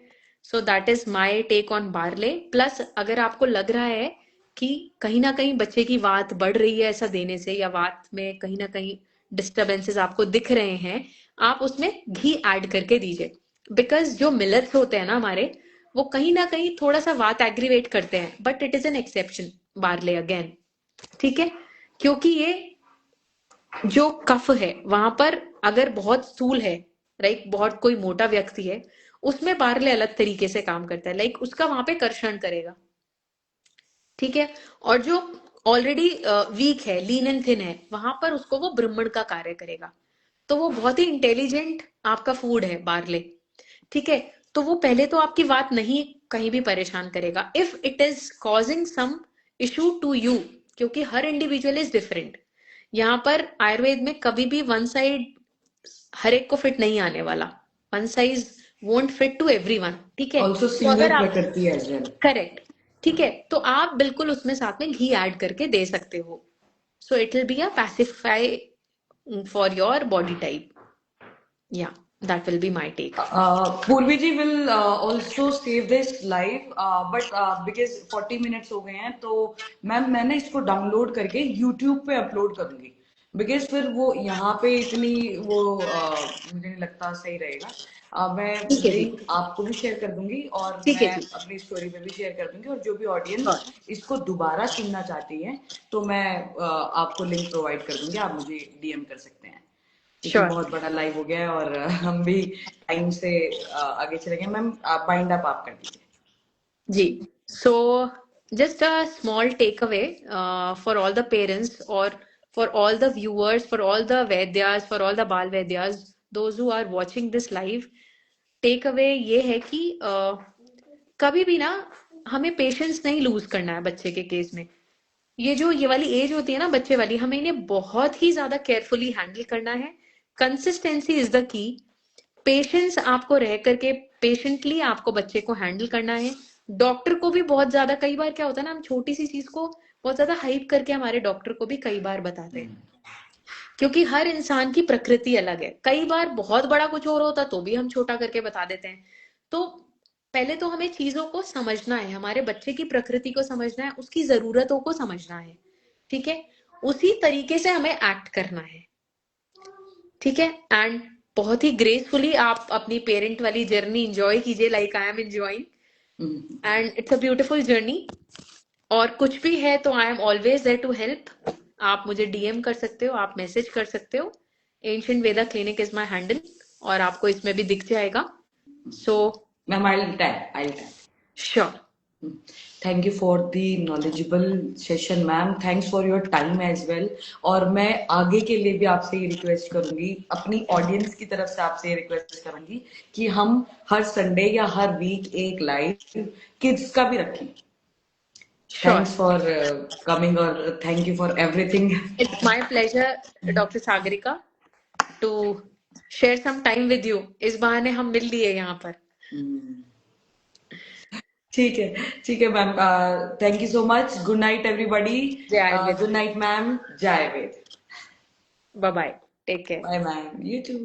so that is my take on barley. Plus अगर आपको लग रहा है कि कहीं ना कहीं बच्चे की वात बढ़ रही है ऐसा देने से, या वात में कहीं ना कहीं डिस्टर्बेंसेस आपको दिख रहे हैं, आप उसमें घी ऐड करके दीजिए। बिकॉज जो मिलर्स होते हैं ना हमारे, वो कहीं ना कहीं थोड़ा सा वात एग्रीवेट करते हैं, but it is an exception barley again. ठीक है, क्योंकि ये जो कफ है वहां पर अगर बहुत स्थूल है, राइट, बहुत कोई मोटा व्यक्ति है, उसमें बार्ले अलग तरीके से काम करता है, लाइक उसका वहां पे कर्षण करेगा। ठीक है, और जो ऑलरेडी वीक है, लीन एंड थिन है, वहां पर उसको वो ब्रह्मण का कार्य करेगा। तो वो बहुत ही इंटेलिजेंट आपका फूड है बार्ले। ठीक है, तो वो पहले तो आपकी बात नहीं कहीं भी परेशान करेगा if it is causing some issue to you, क्योंकि हर इंडिविजुअल इज डिफरेंट। यहाँ पर आयुर्वेद में कभी भी वन साइड हर एक को फिट नहीं आने वाला, one size won't fit to everyone. ठीक है, Also तो अगर single आप, prakriti as well. करेक्ट, ठीक है, तो आप बिल्कुल उसमें साथ में घी ऐड करके दे सकते हो। So it will be a pacify for your body type. या that will be my take. Purvi ji will also save this live, but because 40 minutes हो गए हैं, तो मैम मैं ना इसको डाउनलोड करके YouTube पे अपलोड करूंगी, बिकॉज फिर वो यहाँ पे इतनी वो मुझे नहीं लगता सही रहेगा। मैं ठीक है जी, लिंक आपको भी शेयर कर दूंगी और ठीक है मैं जी, अपनी स्टोरी पे भी शेयर कर दूंगी, और जो भी ऑडियंस श्योर इसको दोबारा सुनना चाहती है तो मैं आपको लिंक प्रोवाइड कर दूंगी, आप मुझे डीएम कर सकते हैं, क्योंकि श्योर बहुत बड़ा लाइव हो गया है और हम भी टाइम से आगे चले गए। मैम बाइंड अप आप कर दीजिए। जी। सो just a small takeaway for all the parents, or for all the viewers, for all the Vaidyas, for all the Bal Vaidyas, those who are watching this live, take away ये है कि कभी भी ना हमें पेशेंस नहीं लूज करना है बच्चे के केस में। ये वाली एज होती है ना बच्चे वाली, हमें इन्हें बहुत ही ज्यादा केयरफुली हैंडल करना है। Consistency is the key. Patience आपको रह करके पेशेंटली आपको बच्चे को हैंडल करना है। डॉक्टर को भी बहुत ज्यादा, कई बार क्या होता है ना, हम छोटी सी चीज को बहुत ज्यादा हाइप करके हमारे डॉक्टर को भी कई बार बताते हैं, क्योंकि हर इंसान की प्रकृति अलग है। कई बार बहुत बड़ा कुछ हो रहा होता तो भी हम छोटा करके बता देते हैं। तो पहले तो हमें चीजों को समझना है, हमारे बच्चे की प्रकृति को समझना है, उसकी जरूरतों को समझना है, ठीक है, उसी तरीके से हमें एक्ट करना है, ठीक है। एंड बहुत ही ग्रेसफुली आप अपनी पेरेंट वाली जर्नी एंजॉय कीजिए, like I am enjoying, and it's a beautiful journey. और कुछ भी है तो I am always there to help. आप मुझे डीएम कर सकते हो, आप मैसेज कर सकते हो। Ancient Veda Clinic is my handle, और आपको इसमें भी दिख जाएगा। So ma'am I'll tag. Sure. Thank you for the knowledgeable session ma'am, thanks for your time as well. और मैं आगे के लिए भी आपसे ये रिक्वेस्ट करूंगी, अपनी ऑडियंस की तरफ से आपसे ये रिक्वेस्ट करूंगी कि हम हर संडे या हर वीक एक लाइव किड्स का भी रखें। श्योर, थैंक्स फॉर कमिंग और thank you for everything. It's my pleasure doctor Sagarika to share some time with you. इस बहाने हम मिल लिए यहाँ पर। ठीक है ma'am, thank you so much. Good night everybody. जय आयुर्वेद। Good night ma'am. जय Veda. Bye bye, take care. Bye ma'am, you to.